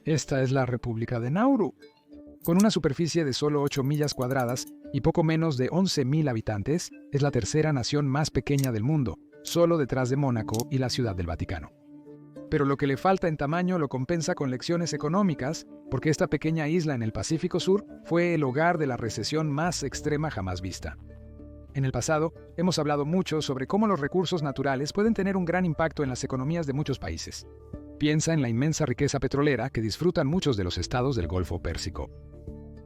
Esta es la República de Nauru. Con una superficie de solo 8 millas cuadradas y poco menos de 11.000 habitantes, es la tercera nación más pequeña del mundo, solo detrás de Mónaco y la Ciudad del Vaticano. Pero lo que le falta en tamaño lo compensa con lecciones económicas, porque esta pequeña isla en el Pacífico Sur fue el hogar de la recesión más extrema jamás vista. En el pasado, hemos hablado mucho sobre cómo los recursos naturales pueden tener un gran impacto en las economías de muchos países. Piensa en la inmensa riqueza petrolera que disfrutan muchos de los estados del Golfo Pérsico.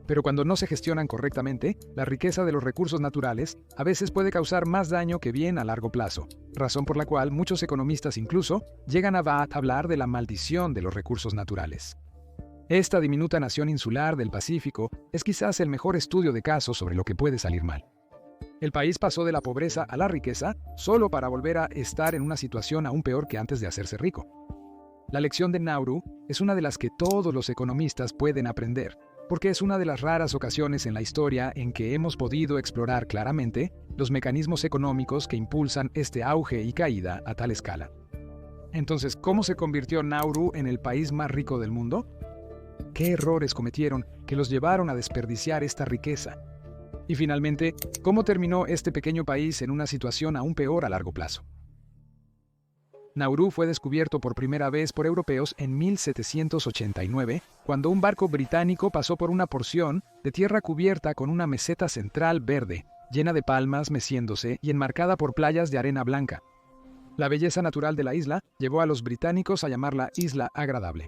Pero cuando no se gestionan correctamente, la riqueza de los recursos naturales a veces puede causar más daño que bien a largo plazo, razón por la cual muchos economistas incluso llegan a hablar de la maldición de los recursos naturales. Esta diminuta nación insular del Pacífico es quizás el mejor estudio de caso sobre lo que puede salir mal. El país pasó de la pobreza a la riqueza solo para volver a estar en una situación aún peor que antes de hacerse rico. La lección de Nauru es una de las que todos los economistas pueden aprender, porque es una de las raras ocasiones en la historia en que hemos podido explorar claramente los mecanismos económicos que impulsan este auge y caída a tal escala. Entonces, ¿cómo se convirtió Nauru en el país más rico del mundo? ¿Qué errores cometieron que los llevaron a desperdiciar esta riqueza? Y finalmente, ¿cómo terminó este pequeño país en una situación aún peor a largo plazo? Nauru fue descubierto por primera vez por europeos en 1789, cuando un barco británico pasó por una porción de tierra cubierta con una meseta central verde, llena de palmas meciéndose y enmarcada por playas de arena blanca. La belleza natural de la isla llevó a los británicos a llamarla Isla Agradable.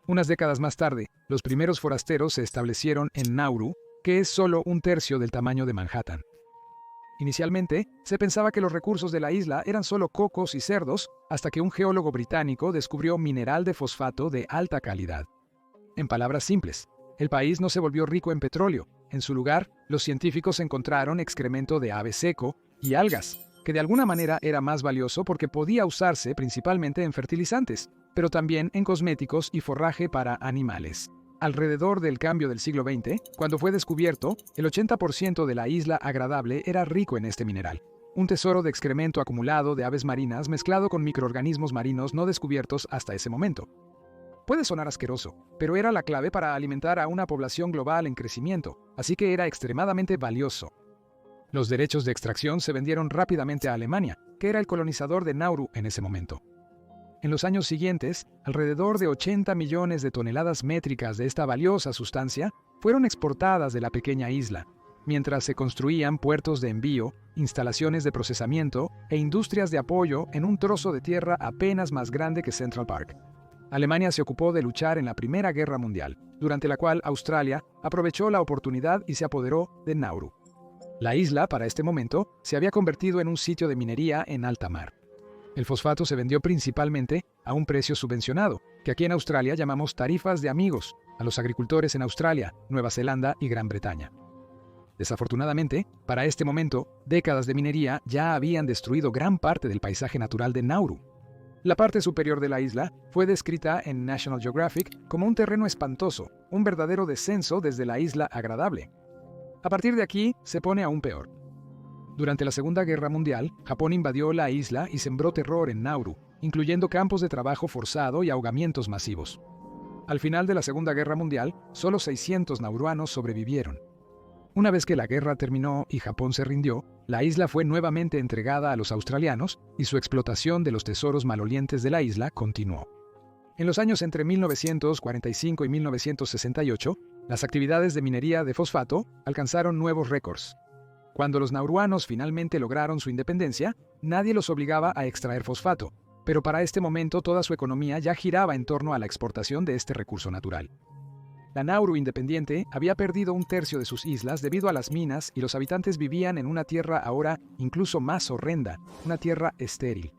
Unas décadas más tarde, los primeros forasteros se establecieron en Nauru, que es solo un tercio del tamaño de Manhattan. Inicialmente, se pensaba que los recursos de la isla eran solo cocos y cerdos, hasta que un geólogo británico descubrió mineral de fosfato de alta calidad. En palabras simples, el país no se volvió rico en petróleo. En su lugar, los científicos encontraron excremento de ave seco y algas, que de alguna manera era más valioso porque podía usarse principalmente en fertilizantes, pero también en cosméticos y forraje para animales. Alrededor del cambio del siglo XX, cuando fue descubierto, el 80% de la Isla Agradable era rico en este mineral. Un tesoro de excremento acumulado de aves marinas mezclado con microorganismos marinos no descubiertos hasta ese momento. Puede sonar asqueroso, pero era la clave para alimentar a una población global en crecimiento, así que era extremadamente valioso. Los derechos de extracción se vendieron rápidamente a Alemania, que era el colonizador de Nauru en ese momento. En los años siguientes, alrededor de 80 millones de toneladas métricas de esta valiosa sustancia fueron exportadas de la pequeña isla, mientras se construían puertos de envío, instalaciones de procesamiento e industrias de apoyo en un trozo de tierra apenas más grande que Central Park. Alemania se ocupó de luchar en la Primera Guerra Mundial, durante la cual Australia aprovechó la oportunidad y se apoderó de Nauru. La isla, para este momento, se había convertido en un sitio de minería en alta mar. El fosfato se vendió principalmente a un precio subvencionado, que aquí en Australia llamamos tarifas de amigos, a los agricultores en Australia, Nueva Zelanda y Gran Bretaña. Desafortunadamente, para este momento, décadas de minería ya habían destruido gran parte del paisaje natural de Nauru. La parte superior de la isla fue descrita en National Geographic como un terreno espantoso, un verdadero descenso desde la Isla Agradable. A partir de aquí, se pone aún peor. Durante la Segunda Guerra Mundial, Japón invadió la isla y sembró terror en Nauru, incluyendo campos de trabajo forzado y ahogamientos masivos. Al final de la Segunda Guerra Mundial, solo 600 nauruanos sobrevivieron. Una vez que la guerra terminó y Japón se rindió, la isla fue nuevamente entregada a los australianos y su explotación de los tesoros malolientes de la isla continuó. En los años entre 1945 y 1968, las actividades de minería de fosfato alcanzaron nuevos récords. Cuando los nauruanos finalmente lograron su independencia, nadie los obligaba a extraer fosfato, pero para este momento toda su economía ya giraba en torno a la exportación de este recurso natural. La Nauru independiente había perdido un tercio de sus islas debido a las minas y los habitantes vivían en una tierra ahora incluso más horrenda, una tierra estéril.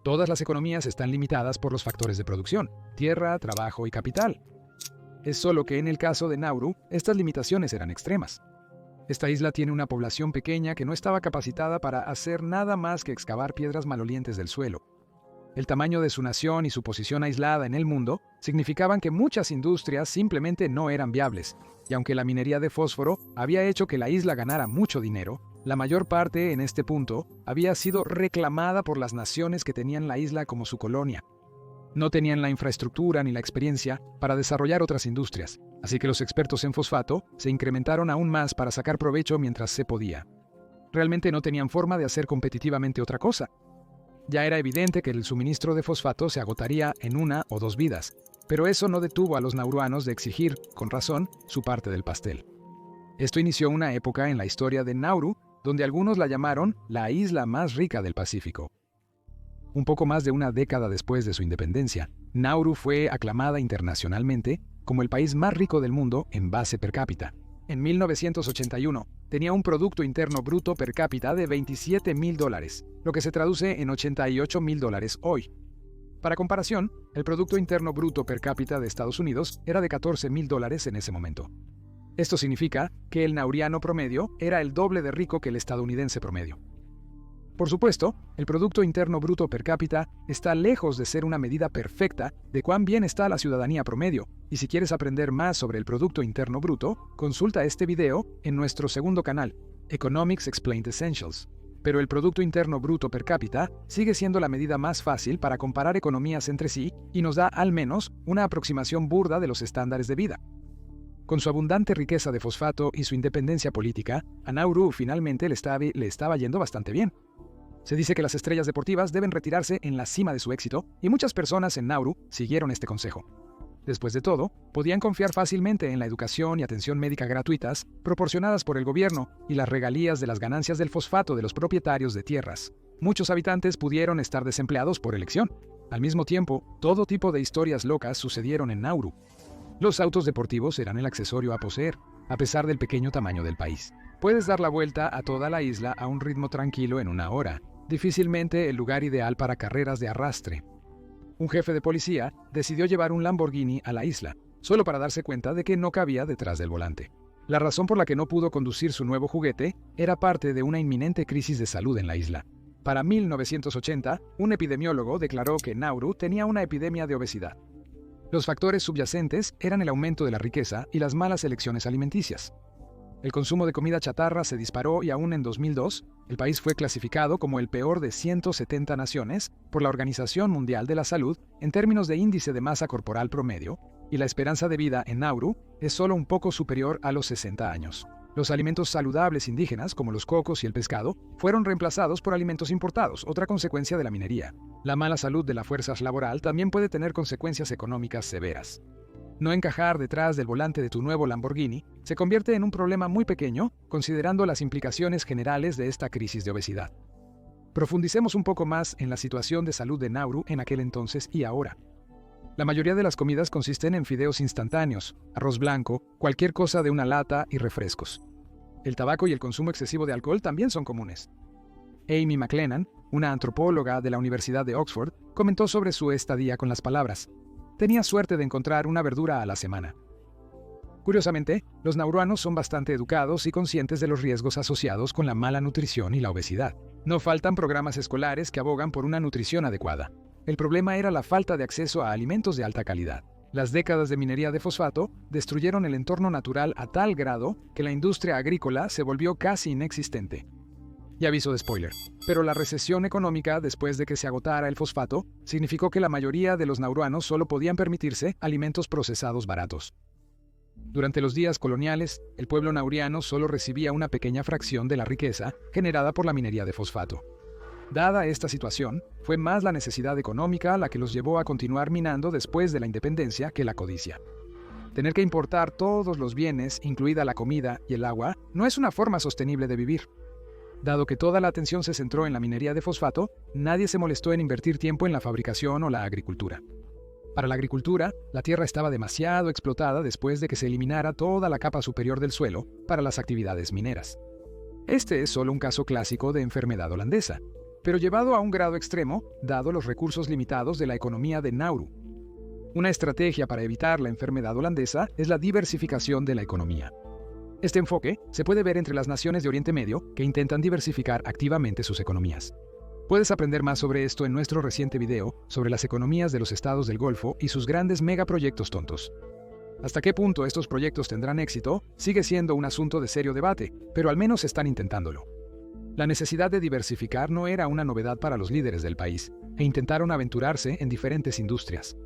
Todas las economías están limitadas por los factores de producción, tierra, trabajo y capital. Es solo que en el caso de Nauru, estas limitaciones eran extremas. Esta isla tiene una población pequeña que no estaba capacitada para hacer nada más que excavar piedras malolientes del suelo. El tamaño de su nación y su posición aislada en el mundo significaban que muchas industrias simplemente no eran viables, y aunque la minería de fósforo había hecho que la isla ganara mucho dinero, la mayor parte en este punto había sido reclamada por las naciones que tenían la isla como su colonia. No tenían la infraestructura ni la experiencia para desarrollar otras industrias, así que los expertos en fosfato se incrementaron aún más para sacar provecho mientras se podía. Realmente no tenían forma de hacer competitivamente otra cosa. Ya era evidente que el suministro de fosfato se agotaría en 1 o 2 vidas, pero eso no detuvo a los nauruanos de exigir, con razón, su parte del pastel. Esto inició una época en la historia de Nauru, donde algunos la llamaron la isla más rica del Pacífico. Un poco más de una década después de su independencia, Nauru fue aclamada internacionalmente como el país más rico del mundo en base per cápita. En 1981, tenía un Producto Interno Bruto per cápita de $27,000, lo que se traduce en $88,000 hoy. Para comparación, el Producto Interno Bruto per cápita de Estados Unidos era de $14,000 en ese momento. Esto significa que el nauriano promedio era el doble de rico que el estadounidense promedio. Por supuesto, el Producto Interno Bruto per cápita está lejos de ser una medida perfecta de cuán bien está la ciudadanía promedio, y si quieres aprender más sobre el Producto Interno Bruto, consulta este video en nuestro segundo canal, Economics Explained Essentials. Pero el Producto Interno Bruto per cápita sigue siendo la medida más fácil para comparar economías entre sí y nos da al menos una aproximación burda de los estándares de vida. Con su abundante riqueza de fosfato y su independencia política, a Nauru finalmente le estaba yendo bastante bien. Se dice que las estrellas deportivas deben retirarse en la cima de su éxito, y muchas personas en Nauru siguieron este consejo. Después de todo, podían confiar fácilmente en la educación y atención médica gratuitas proporcionadas por el gobierno y las regalías de las ganancias del fosfato de los propietarios de tierras. Muchos habitantes pudieron estar desempleados por elección. Al mismo tiempo, todo tipo de historias locas sucedieron en Nauru. Los autos deportivos eran el accesorio a poseer, a pesar del pequeño tamaño del país. Puedes dar la vuelta a toda la isla a un ritmo tranquilo en 1 hora. Difícilmente el lugar ideal para carreras de arrastre. Un jefe de policía decidió llevar un Lamborghini a la isla, solo para darse cuenta de que no cabía detrás del volante. La razón por la que no pudo conducir su nuevo juguete era parte de una inminente crisis de salud en la isla. Para 1980, un epidemiólogo declaró que Nauru tenía una epidemia de obesidad. Los factores subyacentes eran el aumento de la riqueza y las malas elecciones alimenticias. El consumo de comida chatarra se disparó y aún en 2002, el país fue clasificado como el peor de 170 naciones por la Organización Mundial de la Salud en términos de índice de masa corporal promedio, y la esperanza de vida en Nauru es solo un poco superior a los 60 años. Los alimentos saludables indígenas, como los cocos y el pescado, fueron reemplazados por alimentos importados, otra consecuencia de la minería. La mala salud de la fuerza laboral también puede tener consecuencias económicas severas. No encajar detrás del volante de tu nuevo Lamborghini se convierte en un problema muy pequeño, considerando las implicaciones generales de esta crisis de obesidad. Profundicemos un poco más en la situación de salud de Nauru en aquel entonces y ahora. La mayoría de las comidas consisten en fideos instantáneos, arroz blanco, cualquier cosa de una lata y refrescos. El tabaco y el consumo excesivo de alcohol también son comunes. Amy McLennan, una antropóloga de la Universidad de Oxford, comentó sobre su estadía con las palabras: tenía suerte de encontrar una verdura a la semana. Curiosamente, los nauruanos son bastante educados y conscientes de los riesgos asociados con la mala nutrición y la obesidad. No faltan programas escolares que abogan por una nutrición adecuada. El problema era la falta de acceso a alimentos de alta calidad. Las décadas de minería de fosfato destruyeron el entorno natural a tal grado que la industria agrícola se volvió casi inexistente. Y aviso de spoiler, pero la recesión económica después de que se agotara el fosfato significó que la mayoría de los nauruanos solo podían permitirse alimentos procesados baratos. Durante los días coloniales, el pueblo nauriano solo recibía una pequeña fracción de la riqueza generada por la minería de fosfato. Dada esta situación, fue más la necesidad económica la que los llevó a continuar minando después de la independencia que la codicia. Tener que importar todos los bienes, incluida la comida y el agua, no es una forma sostenible de vivir. Dado que toda la atención se centró en la minería de fosfato, nadie se molestó en invertir tiempo en la fabricación o la agricultura. Para la agricultura, la tierra estaba demasiado explotada después de que se eliminara toda la capa superior del suelo para las actividades mineras. Este es solo un caso clásico de enfermedad holandesa, pero llevado a un grado extremo, dado los recursos limitados de la economía de Nauru. Una estrategia para evitar la enfermedad holandesa es la diversificación de la economía. Este enfoque se puede ver entre las naciones de Oriente Medio que intentan diversificar activamente sus economías. Puedes aprender más sobre esto en nuestro reciente video sobre las economías de los estados del Golfo y sus grandes megaproyectos tontos. Hasta qué punto estos proyectos tendrán éxito sigue siendo un asunto de serio debate, pero al menos están intentándolo. La necesidad de diversificar no era una novedad para los líderes del país, e intentaron aventurarse en diferentes industrias.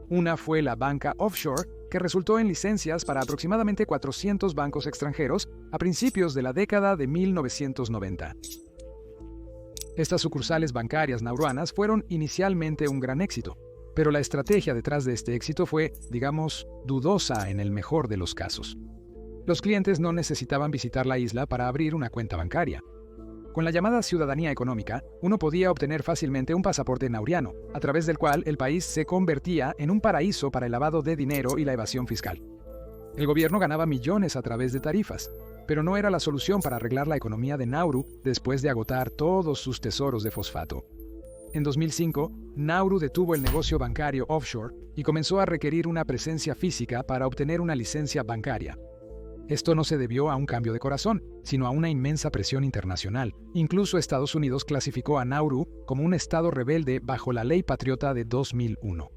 Una fue la banca offshore, que resultó en licencias para aproximadamente 400 bancos extranjeros a principios de la década de 1990. Estas sucursales bancarias nauruanas fueron inicialmente un gran éxito, pero la estrategia detrás de este éxito fue, digamos, dudosa en el mejor de los casos. Los clientes no necesitaban visitar la isla para abrir una cuenta bancaria. Con la llamada ciudadanía económica, uno podía obtener fácilmente un pasaporte nauriano, a través del cual el país se convertía en un paraíso para el lavado de dinero y la evasión fiscal. El gobierno ganaba millones a través de tarifas, pero no era la solución para arreglar la economía de Nauru después de agotar todos sus tesoros de fosfato. En 2005, Nauru detuvo el negocio bancario offshore y comenzó a requerir una presencia física para obtener una licencia bancaria. Esto no se debió a un cambio de corazón, sino a una inmensa presión internacional. Incluso Estados Unidos clasificó a Nauru como un estado rebelde bajo la Ley Patriota de 2001.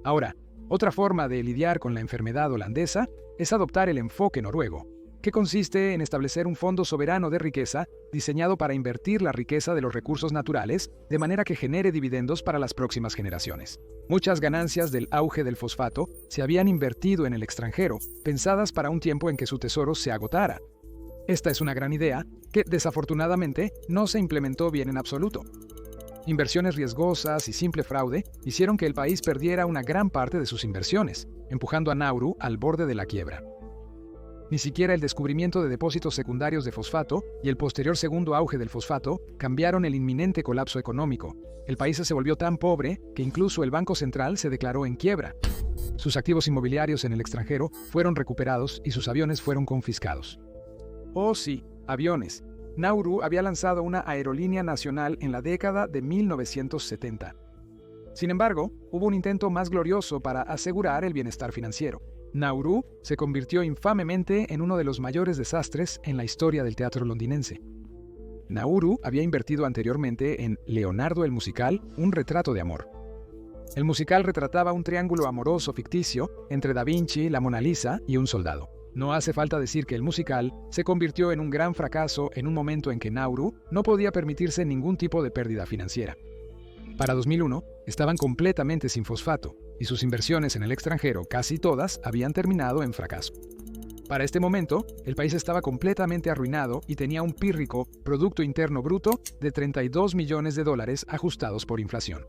Ahora, otra forma de lidiar con la enfermedad holandesa es adoptar el enfoque noruego, que consiste en establecer un fondo soberano de riqueza diseñado para invertir la riqueza de los recursos naturales de manera que genere dividendos para las próximas generaciones. Muchas ganancias del auge del fosfato se habían invertido en el extranjero, pensadas para un tiempo en que su tesoro se agotara. Esta es una gran idea que, desafortunadamente, no se implementó bien en absoluto. Inversiones riesgosas y simple fraude hicieron que el país perdiera una gran parte de sus inversiones, empujando a Nauru al borde de la quiebra. Ni siquiera el descubrimiento de depósitos secundarios de fosfato y el posterior segundo auge del fosfato cambiaron el inminente colapso económico. El país se volvió tan pobre que incluso el Banco Central se declaró en quiebra. Sus activos inmobiliarios en el extranjero fueron recuperados y sus aviones fueron confiscados. Oh sí, aviones. Nauru había lanzado una aerolínea nacional en la década de 1970. Sin embargo, hubo un intento más glorioso para asegurar el bienestar financiero. Nauru se convirtió infamemente en uno de los mayores desastres en la historia del teatro londinense. Nauru había invertido anteriormente en Leonardo el Musical, un retrato de amor. El musical retrataba un triángulo amoroso ficticio entre Da Vinci, la Mona Lisa y un soldado. No hace falta decir que el musical se convirtió en un gran fracaso en un momento en que Nauru no podía permitirse ningún tipo de pérdida financiera. Para 2001, estaban completamente sin fosfato, y sus inversiones en el extranjero, casi todas, habían terminado en fracaso. Para este momento, el país estaba completamente arruinado y tenía un pírrico Producto Interno Bruto de $32 millones ajustados por inflación.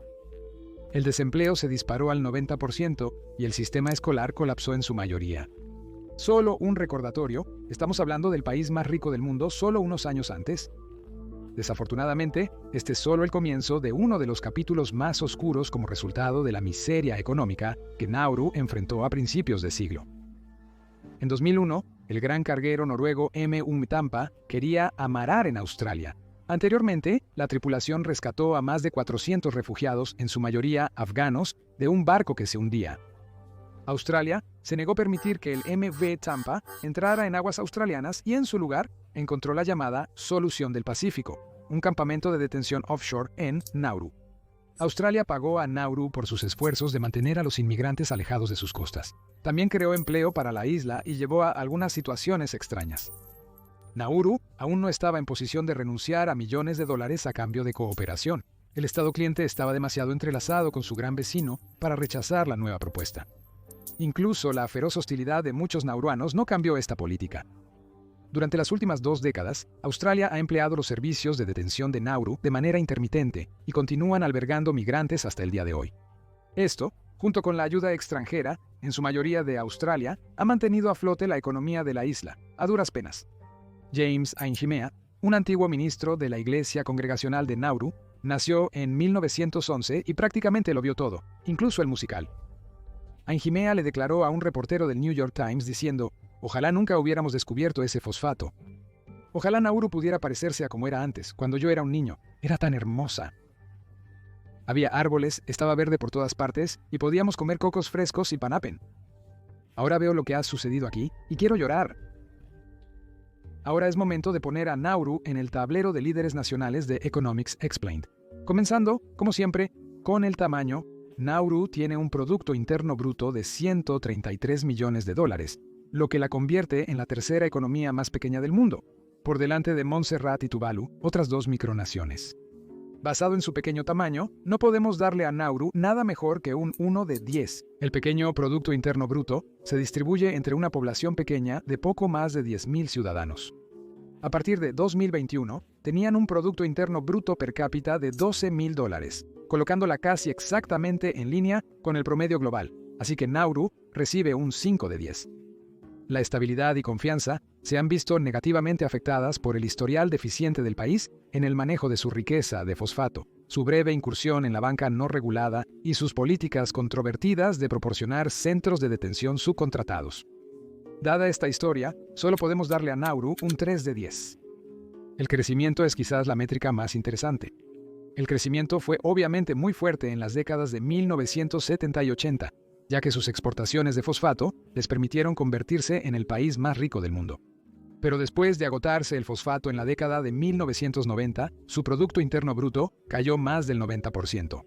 El desempleo se disparó al 90% y el sistema escolar colapsó en su mayoría. Solo un recordatorio, estamos hablando del país más rico del mundo solo unos años antes. Desafortunadamente, este es solo el comienzo de uno de los capítulos más oscuros como resultado de la miseria económica que Nauru enfrentó a principios de siglo. En 2001, el gran carguero noruego M/V Tampa quería amarar en Australia. Anteriormente, la tripulación rescató a más de 400 refugiados, en su mayoría afganos, de un barco que se hundía. Australia se negó a permitir que el M/V Tampa entrara en aguas australianas y en su lugar encontró la llamada Solución del Pacífico, un campamento de detención offshore en Nauru. Australia pagó a Nauru por sus esfuerzos de mantener a los inmigrantes alejados de sus costas. También creó empleo para la isla y llevó a algunas situaciones extrañas. Nauru aún no estaba en posición de renunciar a millones de dólares a cambio de cooperación. El Estado cliente estaba demasiado entrelazado con su gran vecino para rechazar la nueva propuesta. Incluso la feroz hostilidad de muchos nauruanos no cambió esta política. Durante las últimas 2 décadas, Australia ha empleado los servicios de detención de Nauru de manera intermitente y continúan albergando migrantes hasta el día de hoy. Esto, junto con la ayuda extranjera, en su mayoría de Australia, ha mantenido a flote la economía de la isla, a duras penas. James Ainjimea, un antiguo ministro de la Iglesia Congregacional de Nauru, nació en 1911 y prácticamente lo vio todo, incluso el musical. Ainjimea le declaró a un reportero del New York Times diciendo: «Ojalá nunca hubiéramos descubierto ese fosfato. Ojalá Nauru pudiera parecerse a como era antes, cuando yo era un niño. Era tan hermosa. Había árboles, estaba verde por todas partes y podíamos comer cocos frescos y panapen. Ahora veo lo que ha sucedido aquí y quiero llorar». Ahora es momento de poner a Nauru en el tablero de líderes nacionales de Economics Explained. Comenzando, como siempre, con el tamaño. Nauru tiene un Producto Interno Bruto de $133 millones, lo que la convierte en la tercera economía más pequeña del mundo. por delante de Montserrat y Tuvalu, otras dos micronaciones. Basado en su pequeño tamaño, no podemos darle a Nauru nada mejor que un 1 de 10. El pequeño Producto Interno Bruto se distribuye entre una población pequeña de poco más de 10.000 ciudadanos. A partir de 2021, tenían un Producto Interno Bruto per cápita de $12.000, colocándola casi exactamente en línea con el promedio global, así que Nauru recibe un 5 de 10. La estabilidad y confianza se han visto negativamente afectadas por el historial deficiente del país en el manejo de su riqueza de fosfato, su breve incursión en la banca no regulada y sus políticas controvertidas de proporcionar centros de detención subcontratados. Dada esta historia, solo podemos darle a Nauru un 3 de 10. El crecimiento es quizás la métrica más interesante. El crecimiento fue obviamente muy fuerte en las décadas de 1970 y 80, ya que sus exportaciones de fosfato les permitieron convertirse en el país más rico del mundo. Pero después de agotarse el fosfato en la década de 1990, su Producto Interno Bruto cayó más del 90%.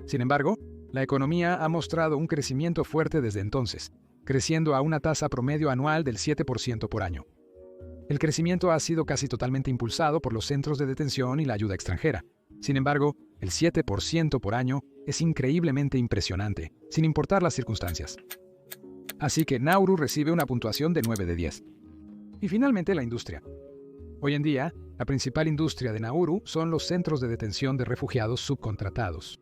Sin embargo, la economía ha mostrado un crecimiento fuerte desde entonces, creciendo a una tasa promedio anual del 7% por año. El crecimiento ha sido casi totalmente impulsado por los centros de detención y la ayuda extranjera. Sin embargo, el 7% por año es increíblemente impresionante, sin importar las circunstancias. Así que Nauru recibe una puntuación de 9 de 10. Y finalmente la industria. Hoy en día, la principal industria de Nauru son los centros de detención de refugiados subcontratados.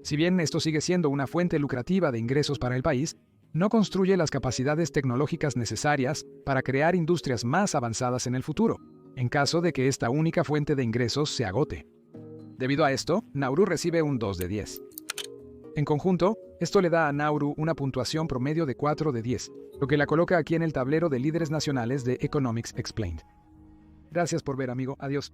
Si bien esto sigue siendo una fuente lucrativa de ingresos para el país, no construye las capacidades tecnológicas necesarias para crear industrias más avanzadas en el futuro, en caso de que esta única fuente de ingresos se agote. Debido a esto, Nauru recibe un 2 de 10. En conjunto, esto le da a Nauru una puntuación promedio de 4 de 10, lo que la coloca aquí en el tablero de líderes nacionales de Economics Explained. Gracias por ver, amigo. Adiós.